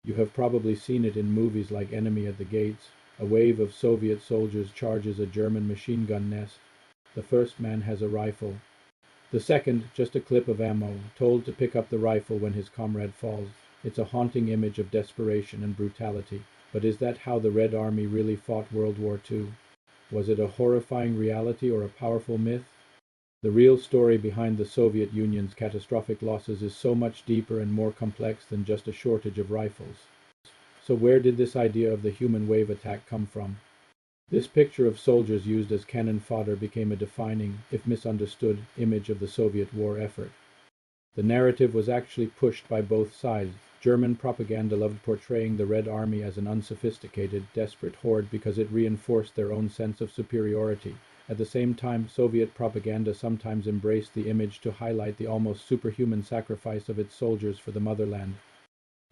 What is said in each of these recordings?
You have probably seen it in movies like Enemy at the Gates. A wave of Soviet soldiers charges a German machine gun nest. The first man has a rifle. The second, just a clip of ammo, told to pick up the rifle when his comrade falls. It's a haunting image of desperation and brutality. But is that how the Red Army really fought World War II? Was it a horrifying reality or a powerful myth? The real story behind the Soviet Union's catastrophic losses is so much deeper and more complex than just a shortage of rifles. So where did this idea of the human wave attack come from? This picture of soldiers used as cannon fodder became a defining, if misunderstood, image of the Soviet war effort. The narrative was actually pushed by both sides. German propaganda loved portraying the Red Army as an unsophisticated, desperate horde because it reinforced their own sense of superiority. At the same time, Soviet propaganda sometimes embraced the image to highlight the almost superhuman sacrifice of its soldiers for the motherland.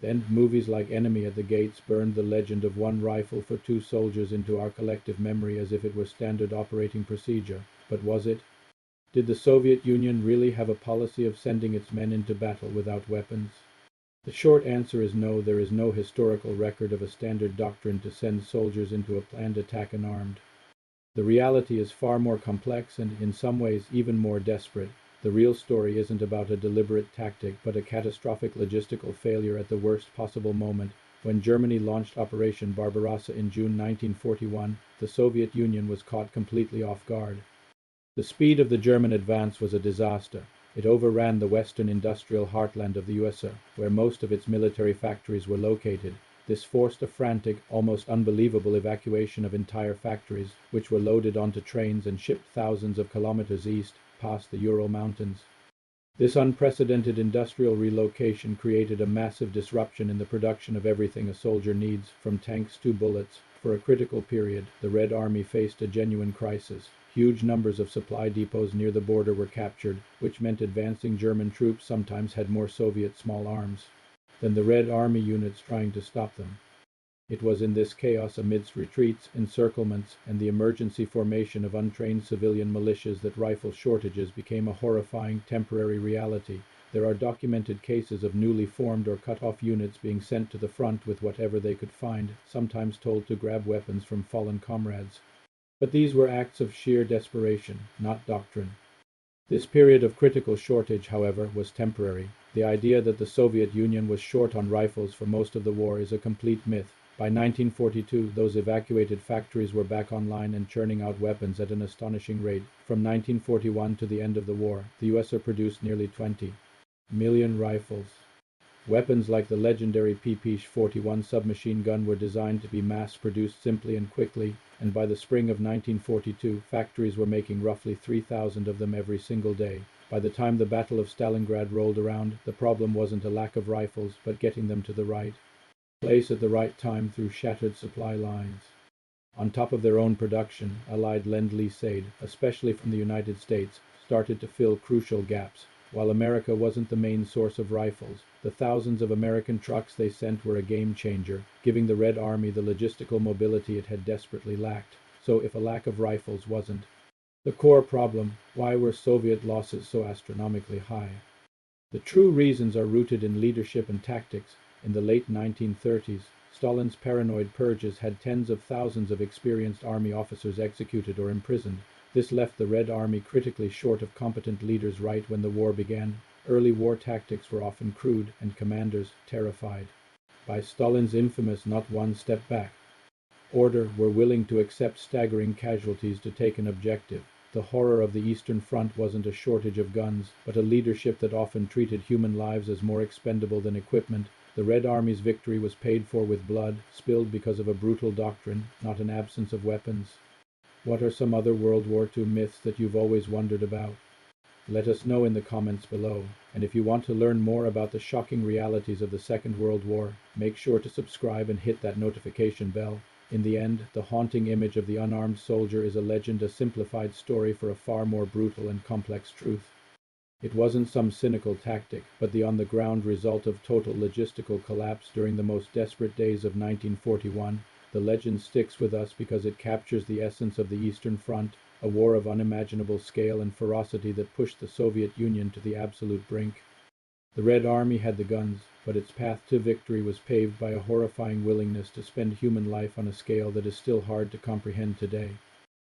Then movies like Enemy at the Gates burned the legend of one rifle for two soldiers into our collective memory as if it were standard operating procedure. But was it? Did the Soviet Union really have a policy of sending its men into battle without weapons? The short answer is no. There is no historical record of a standard doctrine to send soldiers into a planned attack unarmed. The reality is far more complex and, in some ways, even more desperate. The real story isn't about a deliberate tactic, but a catastrophic logistical failure at the worst possible moment. When Germany launched Operation Barbarossa in June 1941, the Soviet Union was caught completely off guard. The speed of the German advance was a disaster. It overran the western industrial heartland of the USSR, where most of its military factories were located. This forced a frantic, almost unbelievable evacuation of entire factories, which were loaded onto trains and shipped thousands of kilometers east, past the Ural Mountains. This unprecedented industrial relocation created a massive disruption in the production of everything a soldier needs, from tanks to bullets. For a critical period, the Red Army faced a genuine crisis. Huge numbers of supply depots near the border were captured, which meant advancing German troops sometimes had more Soviet small arms than the Red Army units trying to stop them. It was in this chaos, amidst retreats, encirclements, and the emergency formation of untrained civilian militias, that rifle shortages became a horrifying temporary reality. There are documented cases of newly formed or cut-off units being sent to the front with whatever they could find, sometimes told to grab weapons from fallen comrades. But these were acts of sheer desperation, not doctrine. This period of critical shortage, however, was temporary. The idea that the Soviet Union was short on rifles for most of the war is a complete myth. By 1942, those evacuated factories were back online and churning out weapons at an astonishing rate. From 1941 to the end of the war, the USSR produced nearly 20 million rifles. Weapons like the legendary PP-41 submachine gun were designed to be mass-produced simply and quickly, and by the spring of 1942, factories were making roughly 3,000 of them every single day. By the time the Battle of Stalingrad rolled around, the problem wasn't a lack of rifles, but getting them to the right place at the right time through shattered supply lines. On top of their own production, Allied Lend-Lease aid, especially from the United States, started to fill crucial gaps. While America wasn't the main source of rifles, the thousands of American trucks they sent were a game changer, giving the Red Army the logistical mobility it had desperately lacked. So if a lack of rifles wasn't the core problem, why were Soviet losses so astronomically high? The true reasons are rooted in leadership and tactics. In the late 1930s, Stalin's paranoid purges had tens of thousands of experienced army officers executed or imprisoned. This left the Red Army critically short of competent leaders right when the war began. Early war tactics were often crude, and commanders, terrified by Stalin's infamous "not one step back" order, were willing to accept staggering casualties to take an objective. The horror of the Eastern Front wasn't a shortage of guns, but a leadership that often treated human lives as more expendable than equipment. The Red Army's victory was paid for with blood, spilled because of a brutal doctrine, not an absence of weapons. What are some other World War II myths that you've always wondered about? Let us know in the comments below. And if you want to learn more about the shocking realities of the Second World War, make sure to subscribe and hit that notification bell. In the end, the haunting image of the unarmed soldier is a legend, a simplified story for a far more brutal and complex truth. It wasn't some cynical tactic, but the on-the-ground result of total logistical collapse during the most desperate days of 1941. The legend sticks with us because it captures the essence of the Eastern Front, a war of unimaginable scale and ferocity that pushed the Soviet Union to the absolute brink. The Red Army had the guns, but its path to victory was paved by a horrifying willingness to spend human life on a scale that is still hard to comprehend today.